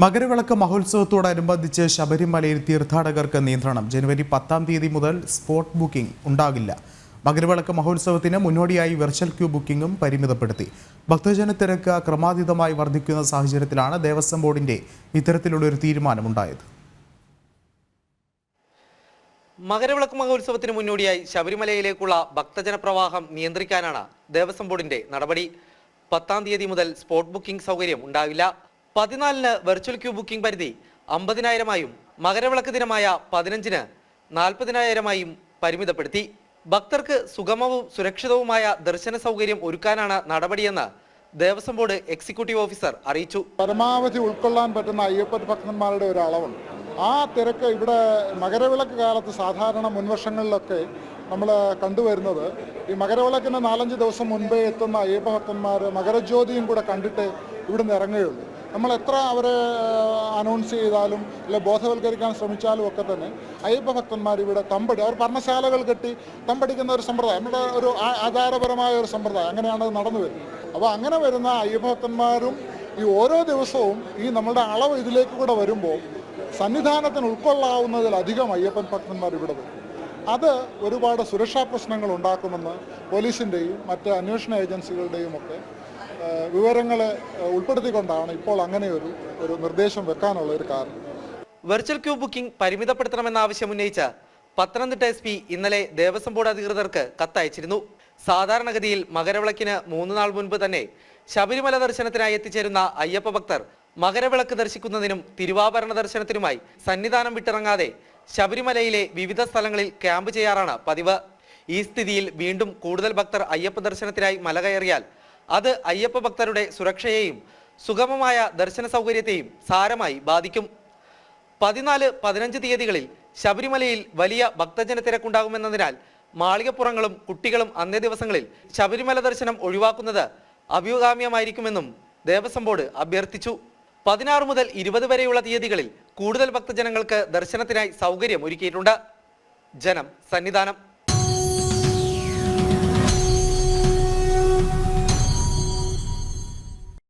മകരവിളക്ക് മഹോത്സവത്തോടനുബന്ധിച്ച് ശബരിമലയിൽ തീർത്ഥാടകർക്ക് നിയന്ത്രണം. ജനുവരി 10-ാം തീയതി മുതൽ സ്പോട്ട് ബുക്കിംഗ് ഉണ്ടാകില്ല. മകരവിളക്ക് മഹോത്സവത്തിന് മുന്നോടിയായി വെർച്വൽ ക്യൂ ബുക്കിംഗും പരിമിതപ്പെടുത്തി. ഭക്തജന തിരക്ക് ക്രമാതീതമായി വർദ്ധിക്കുന്ന സാഹചര്യത്തിലാണ് ദേവസ്വം ബോർഡിന്റെ ഇത്തരത്തിലുള്ളൊരു തീരുമാനമുണ്ടായത്. മകരവിളക്ക് മഹോത്സവത്തിന് മുന്നോടിയായി ശബരിമലയിലേക്കുള്ള ഭക്തജന പ്രവാഹം നിയന്ത്രിക്കാനാണ് ദേവസ്വം ബോർഡിന്റെ നടപടി. 10-ാം തീയതി മുതൽ സ്പോട്ട് ബുക്കിംഗ് സൗകര്യം ഉണ്ടാവില്ല. 14-ന് വെർച്വൽ ക്യൂ ബുക്കിംഗ് പരിധി 50,000-ആയും മകരവിളക്ക് ദിനമായ 15-ന് 40,000-ആയും പരിമിതപ്പെടുത്തി. ഭക്തർക്ക് സുഗമവും സുരക്ഷിതവുമായ ദർശന സൗകര്യം ഒരുക്കാനാണ് നടപടിയെന്ന് ദേവസ്വം ബോർഡ് എക്സിക്യൂട്ടീവ് ഓഫീസർ അറിയിച്ചു. പരമാവധി ഉൾക്കൊള്ളാൻ പറ്റുന്ന അയ്യപ്പ ഭക്തന്മാരുടെ ഒരു അളവുണ്ട്. ആ തിരക്ക് ഇവിടെ മകരവിളക്ക് കാലത്ത് സാധാരണ മുൻവർഷങ്ങളിലൊക്കെ നമ്മൾ കണ്ടുവരുന്നത് ഈ മകരവിളക്കിന് 4-5 ദിവസം മുൻപേ എത്തുന്ന അയ്യപ്പ ഭക്തന്മാർ മകരജ്യോതിയും കൂടെ കണ്ടിട്ട് ഇവിടുന്ന് ഇറങ്ങുകയുള്ളൂ. നമ്മൾ എത്ര അവരെ അനൗൺസ് ചെയ്താലും അല്ലെ ബോധവൽക്കരിക്കാൻ ശ്രമിച്ചാലും ഒക്കെ തന്നെ അയ്യപ്പ ഭക്തന്മാർ ഇവിടെ അവർ പർണശാലകൾ കെട്ടി തമ്പടിക്കുന്ന ഒരു സമ്പ്രദായം, നമ്മുടെ ഒരു ആചാരപരമായ ഒരു സമ്പ്രദായം, അങ്ങനെയാണ് അത് നടന്നു വരുന്നത്. അപ്പോൾ അങ്ങനെ വരുന്ന അയ്യപ്പ ഭക്തന്മാരും ഈ ഓരോ ദിവസവും ഈ നമ്മുടെ അളവ് ഇതിലേക്ക് കൂടെ വരുമ്പോൾ സന്നിധാനത്തിന് ഉൾക്കൊള്ളാവുന്നതിലധികം അയ്യപ്പൻ ഭക്തന്മാർ ഇവിടെ വരും. അത് ഒരുപാട് സുരക്ഷാ പ്രശ്നങ്ങൾ ഉണ്ടാക്കുമെന്ന് പോലീസിൻ്റെയും മറ്റ് അന്വേഷണ ഏജൻസികളുടെയും ഒക്കെ വിവരങ്ങളെ ഉൾപ്പെടുത്തിക്കൊണ്ടാണ് ഇപ്പോൾ അങ്ങനെ ഒരു നിർദ്ദേശം വെക്കാനുള്ള ഒരു കാരണം. വെർച്വൽ ക്യൂ ബുക്കിംഗ് പരിമിതപ്പെടുത്തണമെന്ന ആവശ്യം ഉന്നയിച്ച് പത്തനംതിട്ട SP ഇന്നലെ ദേവസ്വം ബോർഡ് അധികൃതർക്ക് കത്തയച്ചിരുന്നു. സാധാരണഗതിയിൽ മകരവിളക്കിന് 3 നാൾ മുൻപ് തന്നെ ശബരിമല ദർശനത്തിനായി എത്തിച്ചേരുന്ന അയ്യപ്പ ഭക്തർ മകരവിളക്ക് ദർശിക്കുന്നതിനും തിരുവാഭരണ ദർശനത്തിനുമായി സന്നിധാനം വിട്ടിറങ്ങാതെ ശബരിമലയിലെ വിവിധ സ്ഥലങ്ങളിൽ ക്യാമ്പ് ചെയ്യാറാണ് പതിവ്. ഈ സ്ഥിതിയിൽ വീണ്ടും കൂടുതൽ ഭക്തർ അയ്യപ്പ ദർശനത്തിനായി മല കയറിയാൽ അത് അയ്യപ്പ ഭക്തരുടെ സുരക്ഷയെയും സുഗമമായ ദർശന സൗകര്യത്തെയും സാരമായി ബാധിക്കും. 14-15 തീയതികളിൽ ശബരിമലയിൽ വലിയ ഭക്തജന തിരക്കുണ്ടാകുമെന്നതിനാൽ മാളികപ്പുറങ്ങളും കുട്ടികളും അന്നേ ദിവസങ്ങളിൽ ശബരിമല ദർശനം ഒഴിവാക്കുന്നത് അഭികാമ്യമായിരിക്കുമെന്നും ദേവസ്വം ബോർഡ് അഭ്യർത്ഥിച്ചു. 16 മുതൽ 20 വരെയുള്ള തീയതികളിൽ കൂടുതൽ ഭക്തജനങ്ങൾക്ക് ദർശനത്തിനായി സൗകര്യം ഒരുക്കിയിട്ടുണ്ട്. ജനം, സന്നിധാനം.